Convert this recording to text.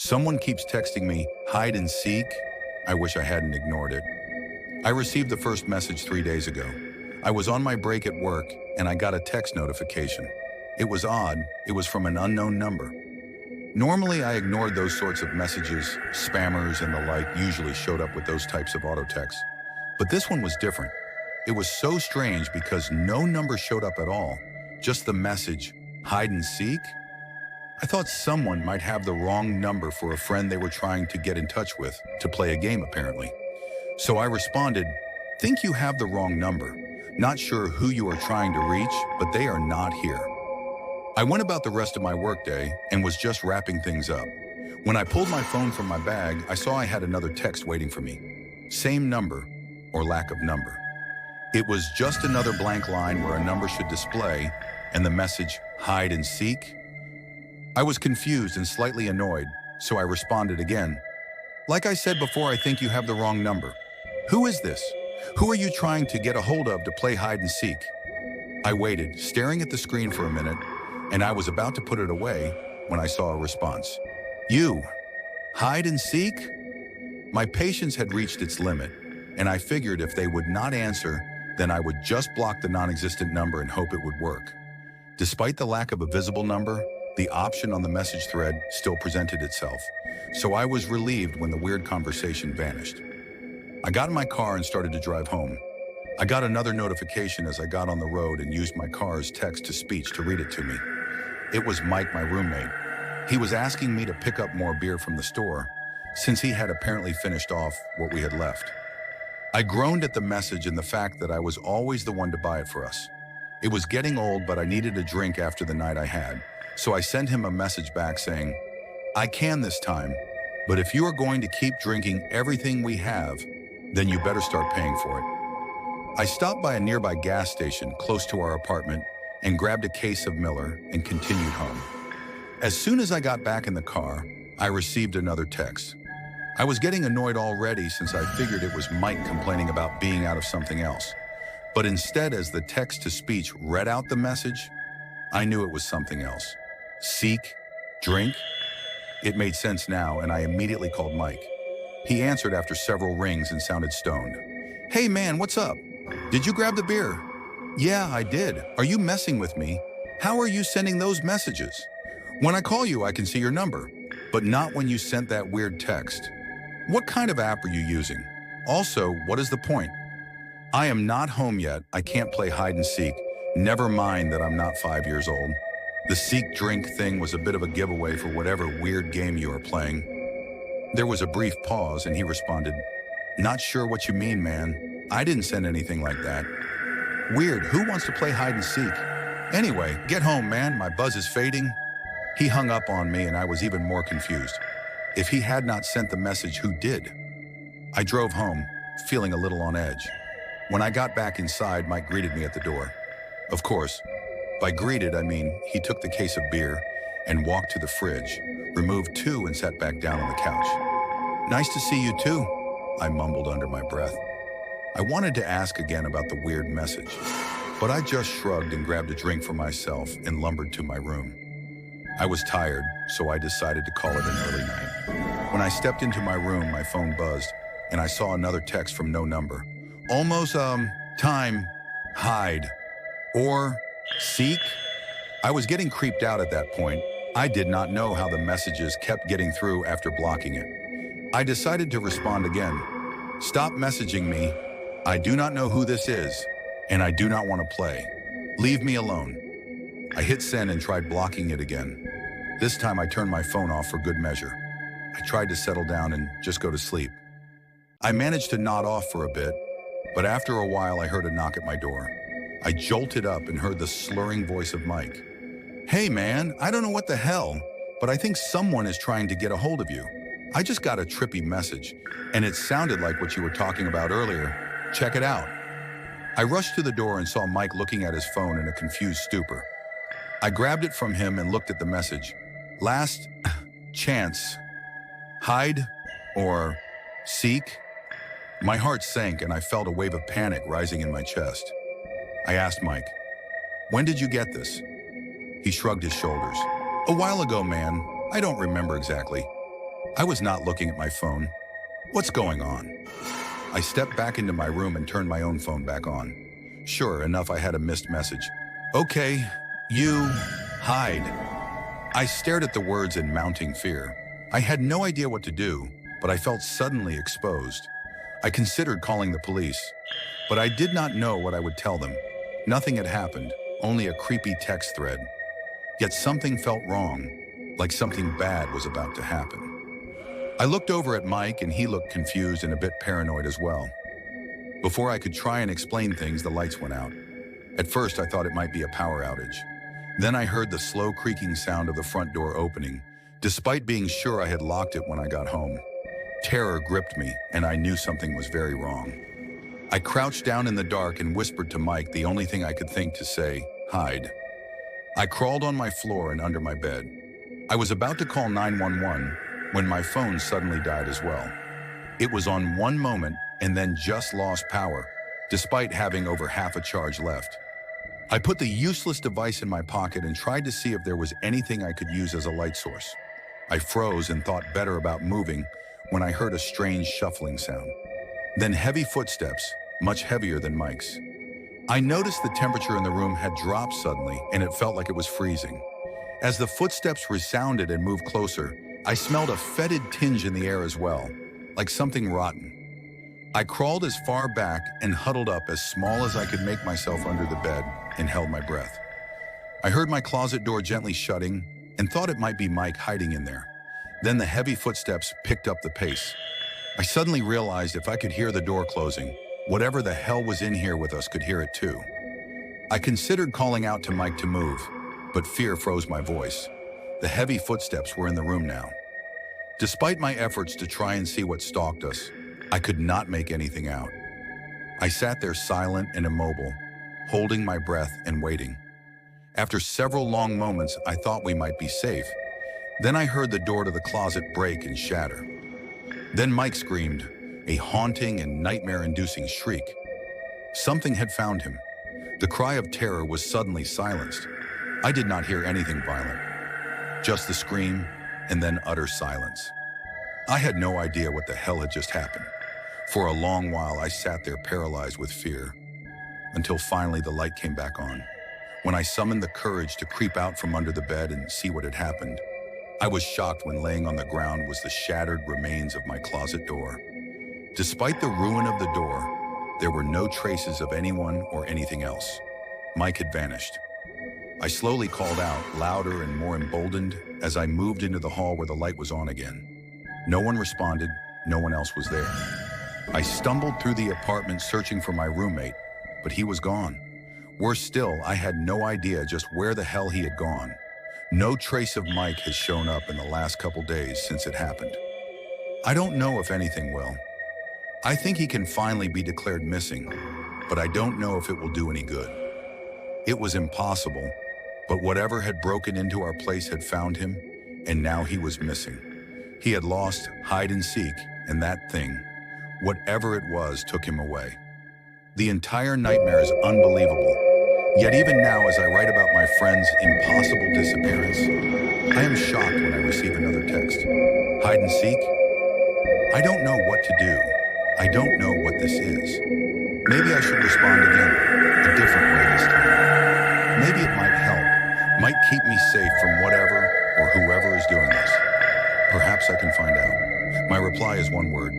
Someone keeps texting me, hide and seek. I wish I hadn't ignored it. I received the first message 3 days ago. I was on my break at work and I got a text notification. It was odd, it was from an unknown number. Normally I ignored those sorts of messages, spammers and the like usually showed up with those types of auto texts. But this one was different. It was so strange because no number showed up at all, just the message, hide and seek? I thought someone might have the wrong number for a friend they were trying to get in touch with, to play a game apparently. So I responded, think you have the wrong number. Not sure who you are trying to reach, but they are not here. I went about the rest of my workday and was just wrapping things up. When I pulled my phone from my bag, I saw I had another text waiting for me. Same number, or lack of number. It was just another blank line where a number should display, and the message, hide and seek. I was confused and slightly annoyed, so I responded again. Like I said before, I think you have the wrong number. Who is this? Who are you trying to get a hold of to play hide and seek? I waited, staring at the screen for a minute, and I was about to put it away when I saw a response. You, hide and seek? My patience had reached its limit, and I figured if they would not answer, then I would just block the non-existent number and hope it would work. Despite the lack of a visible number, the option on the message thread still presented itself, so I was relieved when the weird conversation vanished. I got in my car and started to drive home. I got another notification as I got on the road and used my car's text-to-speech to read it to me. It was Mike, my roommate. He was asking me to pick up more beer from the store, since he had apparently finished off what we had left. I groaned at the message and the fact that I was always the one to buy it for us. It was getting old, but I needed a drink after the night I had, so I sent him a message back saying, I can this time, but if you are going to keep drinking everything we have, then you better start paying for it. I stopped by a nearby gas station close to our apartment and grabbed a case of Miller and continued home. As soon as I got back in the car, I received another text. I was getting annoyed already since I figured it was Mike complaining about being out of something else. But instead, as the text-to-speech read out the message, I knew it was something else. Seek? Drink? It made sense now, and I immediately called Mike. He answered after several rings and sounded stoned. Hey man, what's up? Did you grab the beer? Yeah, I did. Are you messing with me? How are you sending those messages? When I call you, I can see your number, but not when you sent that weird text. What kind of app are you using? Also, what is the point? I am not home yet. I can't play hide and seek. Never mind that I'm not 5 years old. The seek drink thing was a bit of a giveaway for whatever weird game you are playing. There was a brief pause and he responded, not sure what you mean, man. I didn't send anything like that. Weird, who wants to play hide and seek? Anyway, get home, man, my buzz is fading. He hung up on me and I was even more confused. If he had not sent the message, who did? I drove home, feeling a little on edge. When I got back inside, Mike greeted me at the door. Of course, by greeted, I mean he took the case of beer and walked to the fridge, removed two and sat back down on the couch. Nice to see you too, I mumbled under my breath. I wanted to ask again about the weird message, but I just shrugged and grabbed a drink for myself and lumbered to my room. I was tired, so I decided to call it an early night. When I stepped into my room, my phone buzzed, and I saw another text from no number. Almost, time, hide, or seek? I was getting creeped out at that point. I did not know how the messages kept getting through after blocking it. I decided to respond again. Stop messaging me. I do not know who this is, and I do not want to play. Leave me alone. I hit send and tried blocking it again. This time I turned my phone off for good measure. I tried to settle down and just go to sleep. I managed to nod off for a bit, but after a while I heard a knock at my door. I jolted up and heard the slurring voice of Mike. Hey man, I don't know what the hell, but I think someone is trying to get a hold of you. I just got a trippy message, and it sounded like what you were talking about earlier. Check it out. I rushed to the door and saw Mike looking at his phone in a confused stupor. I grabbed it from him and looked at the message. Last chance. Hide or seek? My heart sank and I felt a wave of panic rising in my chest. I asked Mike, when did you get this? He shrugged his shoulders. A while ago, man. I don't remember exactly. I was not looking at my phone. What's going on? I stepped back into my room and turned my own phone back on. Sure enough, I had a missed message. Okay, you, hide. I stared at the words in mounting fear. I had no idea what to do, but I felt suddenly exposed. I considered calling the police, but I did not know what I would tell them. Nothing had happened, only a creepy text thread. Yet something felt wrong, like something bad was about to happen. I looked over at Mike and he looked confused and a bit paranoid as well. Before I could try and explain things, the lights went out. At first, I thought it might be a power outage. Then I heard the slow creaking sound of the front door opening, despite being sure I had locked it when I got home. Terror gripped me, and I knew something was very wrong. I crouched down in the dark and whispered to Mike the only thing I could think to say, hide. I crawled on my floor and under my bed. I was about to call 911 when my phone suddenly died as well. It was on one moment and then just lost power, despite having over half a charge left. I put the useless device in my pocket and tried to see if there was anything I could use as a light source. I froze and thought better about moving when I heard a strange shuffling sound. Then heavy footsteps, much heavier than Mike's. I noticed the temperature in the room had dropped suddenly and it felt like it was freezing. As the footsteps resounded and moved closer, I smelled a fetid tinge in the air as well, like something rotten. I crawled as far back and huddled up as small as I could make myself under the bed and held my breath. I heard my closet door gently shutting and thought it might be Mike hiding in there. Then the heavy footsteps picked up the pace. I suddenly realized if I could hear the door closing, whatever the hell was in here with us could hear it too. I considered calling out to Mike to move, but fear froze my voice. The heavy footsteps were in the room now. Despite my efforts to try and see what stalked us, I could not make anything out. I sat there silent and immobile, holding my breath and waiting. After several long moments, I thought we might be safe. Then I heard the door to the closet break and shatter. Then Mike screamed, a haunting and nightmare-inducing shriek. Something had found him. The cry of terror was suddenly silenced. I did not hear anything violent, just the scream and then utter silence. I had no idea what the hell had just happened. For a long while, I sat there paralyzed with fear, until finally the light came back on. When I summoned the courage to creep out from under the bed and see what had happened, I was shocked when laying on the ground was the shattered remains of my closet door. Despite the ruin of the door, there were no traces of anyone or anything else. Mike had vanished. I slowly called out, louder and more emboldened, as I moved into the hall where the light was on again. No one responded, no one else was there. I stumbled through the apartment searching for my roommate, but he was gone. Worse still, I had no idea just where the hell he had gone. No trace of Mike has shown up in the last couple days since it happened. I don't know if anything will. I think he can finally be declared missing, but I don't know if it will do any good. It was impossible, but whatever had broken into our place had found him, and now he was missing. He had lost hide and seek, and that thing, whatever it was, took him away. The entire nightmare is unbelievable. Yet even now, as I write about my friend's impossible disappearance, I am shocked when I receive another text. Hide and seek? I don't know what to do. I don't know what this is. Maybe I should respond again, a different way this time. Maybe it might help, might keep me safe from whatever or whoever is doing this. Perhaps I can find out. My reply is one word: